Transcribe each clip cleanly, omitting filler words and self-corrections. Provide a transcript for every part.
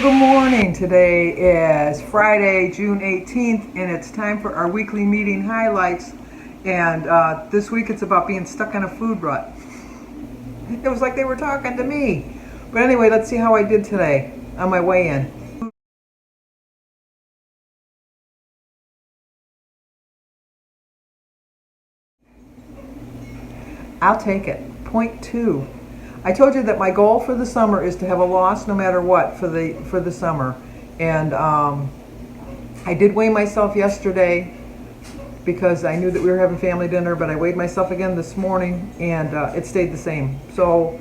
good morning. Today is Friday, June 18th, and it's time for our weekly meeting highlights. And this week it's about being stuck in a food rut. It was like they were talking to me. But anyway, let's see how I did today on my way in. I'll take it. Point 2. I told you that my goal for the summer is to have a loss no matter what for the summer. And I did weigh myself yesterday because I knew that we were having family dinner, but I weighed myself again this morning and it stayed the same. So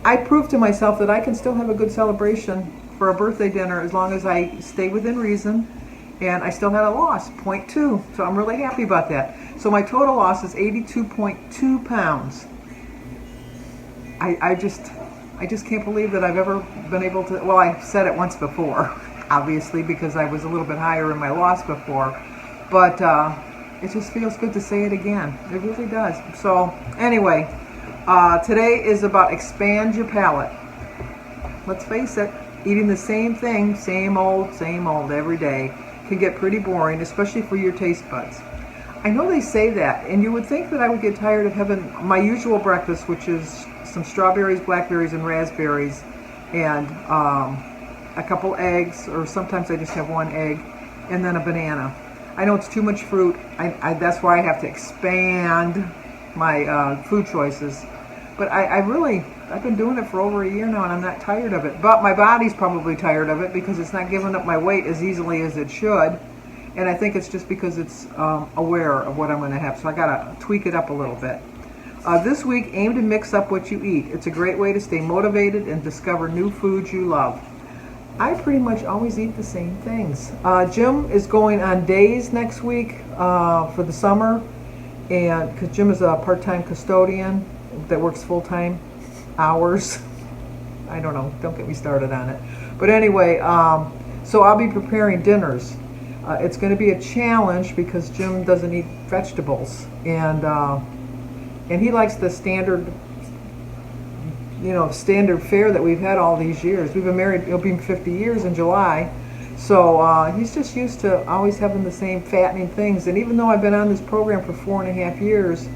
I proved to myself that I can still have a good celebration for a birthday dinner as long as I stay within reason, and I still had a loss, 0.2. So I'm really happy about that. So my total loss is 82.2 pounds. I just can't believe that I've ever been able to, well, I said it once before, obviously, because I was a little bit higher in my loss before, but it just feels good to say it again. It really does. So anyway, today is about expand your palate. Let's face it, eating the same thing, same old every day can get pretty boring, especially for your taste buds. I know they say that, and you would think that I would get tired of having my usual breakfast, which is some strawberries, blackberries, and raspberries, and a couple eggs, or sometimes I just have one egg, and then a banana. I know it's too much fruit. That's why I have to expand my food choices. But I've been doing it for over a year now, and I'm not tired of it. But my body's probably tired of it because it's not giving up my weight as easily as it should. And I think it's just because it's aware of what I'm going to have. So I got to tweak it up a little bit. This week, aim to mix up what you eat. It's a great way to stay motivated and discover new foods you love. I pretty much always eat the same things. Jim is going on days next week for the summer, and because Jim is a part-time custodian that works full-time hours. I don't know, don't get me started on it. But anyway, so I'll be preparing dinners. It's going to be a challenge because Jim doesn't eat vegetables, and he likes the standard fare that we've had all these years. We've been married, it'll be 50 years in July. So he's just used to always having the same fattening things. And even though I've been on this program for 4.5 years,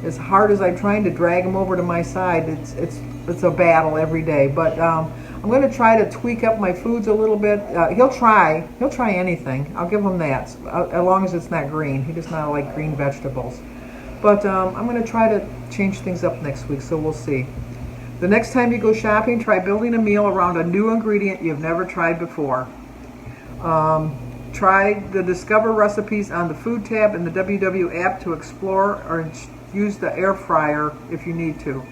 as hard as I'm trying to drag him over to my side, it's a battle every day. But I'm going to try to tweak up my foods a little bit. He'll try anything. I'll give him that, as long as it's not green. He does not like green vegetables. But I'm going to try to change things up next week, so we'll see. The next time you go shopping, try building a meal around a new ingredient you've never tried before. Try the Discover recipes on the Food tab in the WW app to explore, or use the air fryer if you need to.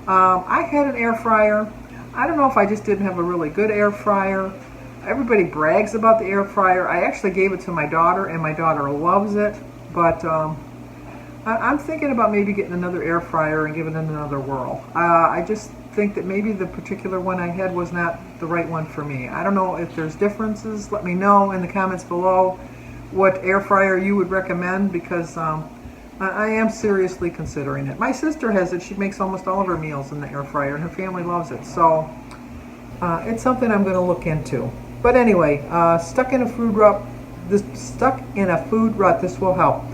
I had an air fryer. I don't know if I just didn't have a really good air fryer. Everybody brags about the air fryer. I actually gave it to my daughter, and my daughter loves it, but I'm thinking about maybe getting another air fryer and giving it another whirl. I just think that maybe the particular one I had was not the right one for me. I don't know if there's differences. Let me know in the comments below what air fryer you would recommend, because I am seriously considering it. My sister has it. She makes almost all of her meals in the air fryer, and her family loves it. So it's something I'm going to look into. But anyway, stuck in a food rut, this will help.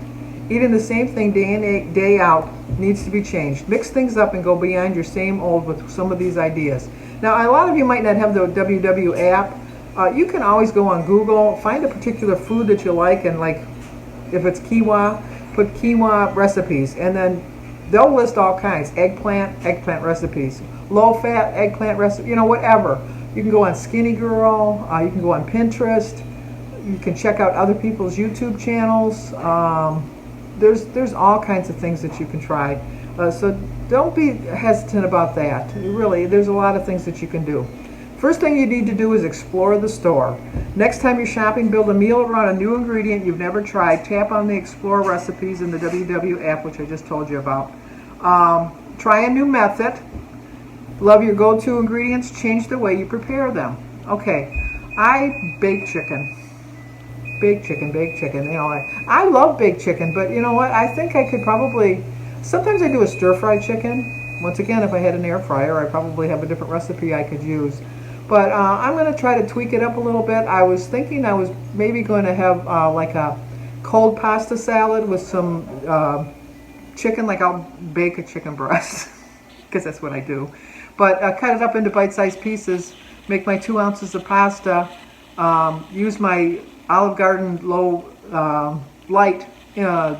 Eating the same thing day in, day out needs to be changed. Mix things up and go beyond your same old with some of these ideas. Now, a lot of you might not have the WW app. You can always go on Google, find a particular food that you like, and like if it's quinoa, put quinoa recipes, and then they'll list all kinds. Eggplant recipes. Low-fat eggplant recipe, whatever. You can go on Skinny Girl. You can go on Pinterest. You can check out other people's YouTube channels. There's all kinds of things that you can try. So don't be hesitant about that. Really, there's a lot of things that you can do. First thing you need to do is explore the store. Next time you're shopping, build a meal around a new ingredient you've never tried. Tap on the Explore recipes in the WW app, which I just told you about. Try a new method. Love your go-to ingredients. Change the way you prepare them. Okay, I bake chicken. Baked chicken. I love baked chicken, but you know what? I think I could probably, sometimes I do a stir-fried chicken. Once again, if I had an air fryer, I probably have a different recipe I could use. But I'm going to try to tweak it up a little bit. I was thinking I was maybe going to have like a cold pasta salad with some chicken, like I'll bake a chicken breast, because that's what I do. But cut it up into bite-sized pieces, make my 2 ounces of pasta, use my Olive Garden low light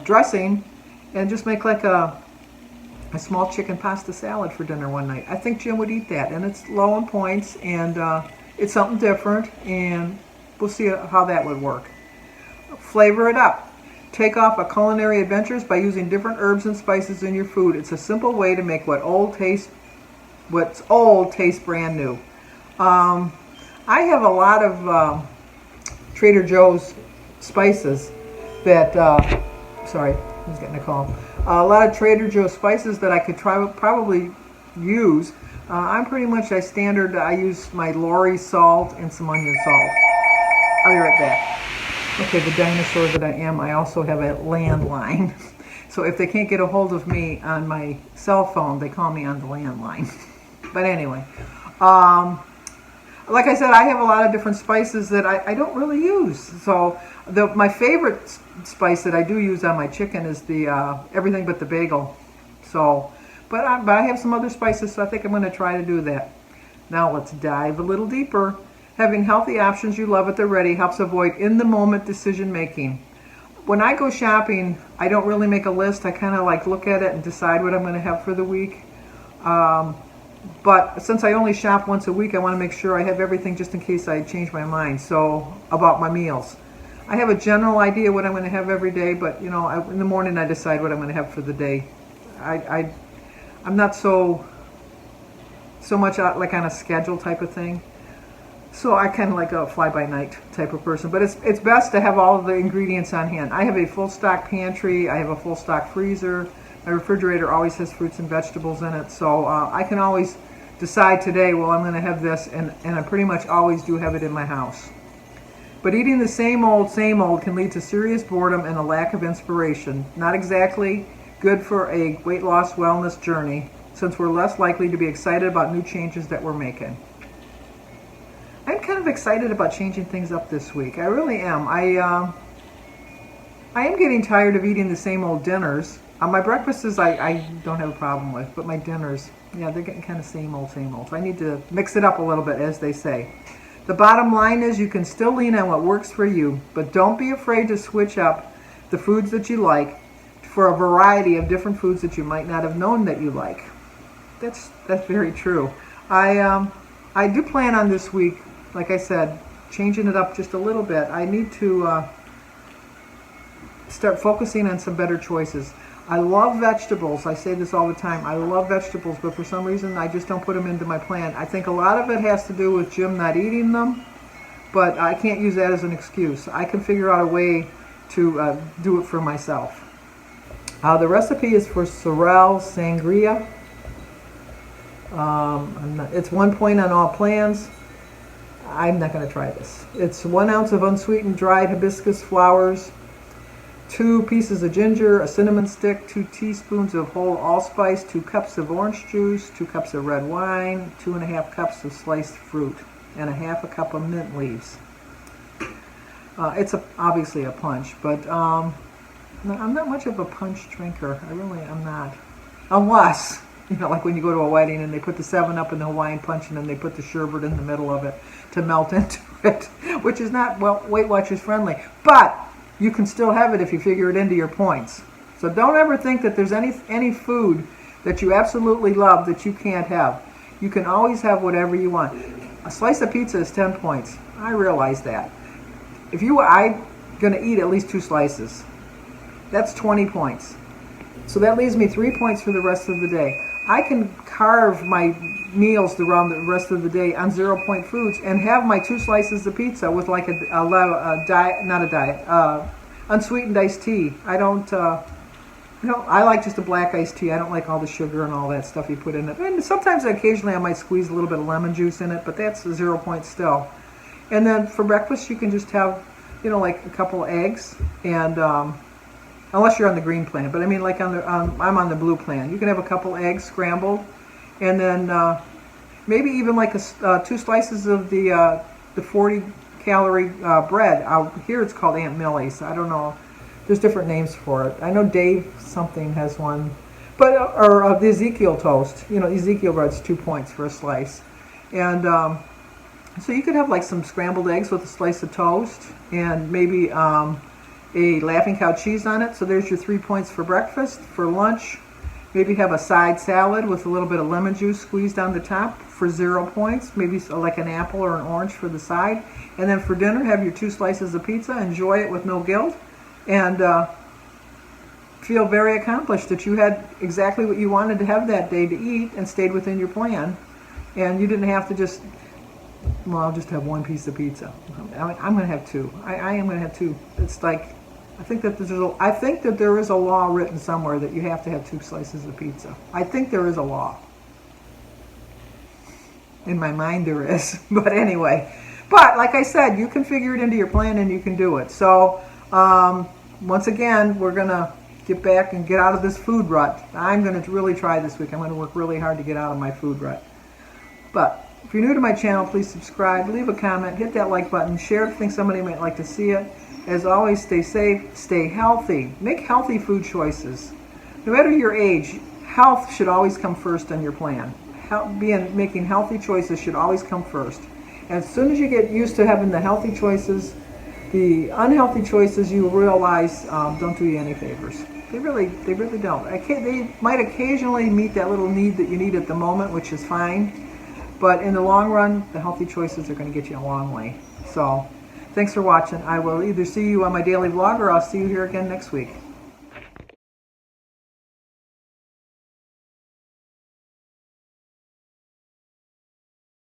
dressing, and just make like a small chicken pasta salad for dinner one night. I think Jim would eat that, and it's low in points, and it's something different, and we'll see how that would work. Flavor it up. Take off a culinary adventures by using different herbs and spices in your food. It's a simple way to make what's old taste brand new. I have a lot of Trader Joe's spices that, sorry, I was getting a call. A lot of Trader Joe's spices that I could probably use. I'm pretty much I use my Lori salt and some onion salt. I'll be right back. Okay, the dinosaur that I am, I also have a landline. So if they can't get a hold of me on my cell phone, they call me on the landline. But anyway, like I said, I have a lot of different spices that I don't really use. So my favorite spice that I do use on my chicken is the everything but the bagel. So, but I have some other spices, so I think I'm going to try to do that. Now let's dive a little deeper. Having healthy options you love at the ready helps avoid in-the-moment decision making. When I go shopping, I don't really make a list. I kind of like look at it and decide what I'm going to have for the week. But since I only shop once a week, I want to make sure I have everything just in case I change my mind. So about my meals, I have a general idea what I'm going to have every day, but you know, in the morning I decide what I'm going to have for the day. I'm not so much like on a schedule type of thing. So I kind of like a fly-by-night type of person, but it's best to have all of the ingredients on hand. I have a full stock pantry. I have a full stock freezer. My refrigerator always has fruits and vegetables in it, so I can always decide today, well, I'm going to have this, and I pretty much always do have it in my house. But eating the same old can lead to serious boredom and a lack of inspiration. Not exactly good for a weight loss wellness journey, since we're less likely to be excited about new changes that we're making. I'm kind of excited about changing things up this week. I really am. I am getting tired of eating the same old dinners. My breakfasts I don't have a problem with, but my dinners, yeah, they're getting kind of same old. So I need to mix it up a little bit, as they say. The bottom line is you can still lean on what works for you, but don't be afraid to switch up the foods that you like for a variety of different foods that you might not have known that you like. That's very true. I do plan on this week, like I said, changing it up just a little bit. I need to start focusing on some better choices. I love vegetables. I say this all the time. I love vegetables, but for some reason I just don't put them into my plan. I think a lot of it has to do with Jim not eating them, but I can't use that as an excuse. I can figure out a way to do it for myself. The recipe is for Sorrel sangria. It's 1 point on all plans. I'm not going to try this. It's 1 ounce of unsweetened dried hibiscus flowers, 2 pieces of ginger, a cinnamon stick, 2 teaspoons of whole allspice, 2 cups of orange juice, 2 cups of red wine, 2.5 cups of sliced fruit, and 1/2 cup of mint leaves. It's obviously a punch, but I'm not much of a punch drinker. I really am not. Unless, like when you go to a wedding and they put the 7-Up in the Hawaiian punch and then they put the sherbet in the middle of it to melt into it, which is not, well, Weight Watchers friendly. But you can still have it if you figure it into your points. So don't ever think that there's any food that you absolutely love that you can't have. You can always have whatever you want. A slice of pizza is 10 points. I realize that. I'm going to eat at least 2 slices. That's 20 points. So that leaves me 3 points for the rest of the day. I can carve my meals around the rest of the day on 0-point foods and have my 2 slices of pizza with like unsweetened iced tea. I like just a black iced tea. I don't like all the sugar and all that stuff you put in it. And sometimes occasionally I might squeeze a little bit of lemon juice in it, but that's 0 points still. And then for breakfast you can just have, like a couple eggs and unless you're on the green plan, but I mean like I'm on the blue plan. You can have a couple eggs scrambled, and then maybe even like 2 slices of the 40-calorie bread. Out here it's called Aunt Millie's. I don't know. There's different names for it. I know Dave something has one. But, or the Ezekiel toast. You know, Ezekiel bread's 2 points for a slice. And so you could have like some scrambled eggs with a slice of toast and maybe a Laughing Cow cheese on it. So there's your 3 points for breakfast. For lunch, maybe have a side salad with a little bit of lemon juice squeezed on the top for 0 points. Maybe like an apple or an orange for the side. And then for dinner, have your 2 slices of pizza. Enjoy it with no guilt. And feel very accomplished that you had exactly what you wanted to have that day to eat and stayed within your plan. And you didn't have to just, well, I'll just have 1 piece of pizza. I'm going to have 2. I am going to have 2. It's like, I think that there is a law written somewhere that you have to have 2 slices of pizza. I think there is a law. In my mind there is. But anyway. But like I said, you can figure it into your plan and you can do it. So once again, we're going to get back and get out of this food rut. I'm going to really try this week. I'm going to work really hard to get out of my food rut. But if you're new to my channel, please subscribe, leave a comment, hit that like button, share if you think somebody might like to see it. As always, stay safe, stay healthy. Make healthy food choices. No matter your age, health should always come first on your plan. Making healthy choices should always come first. And as soon as you get used to having the healthy choices, the unhealthy choices, you realize don't do you any favors. They really don't. They might occasionally meet that little need that you need at the moment, which is fine. But in the long run, the healthy choices are going to get you a long way. So, thanks for watching. I will either see you on my daily vlog or I'll see you here again next week.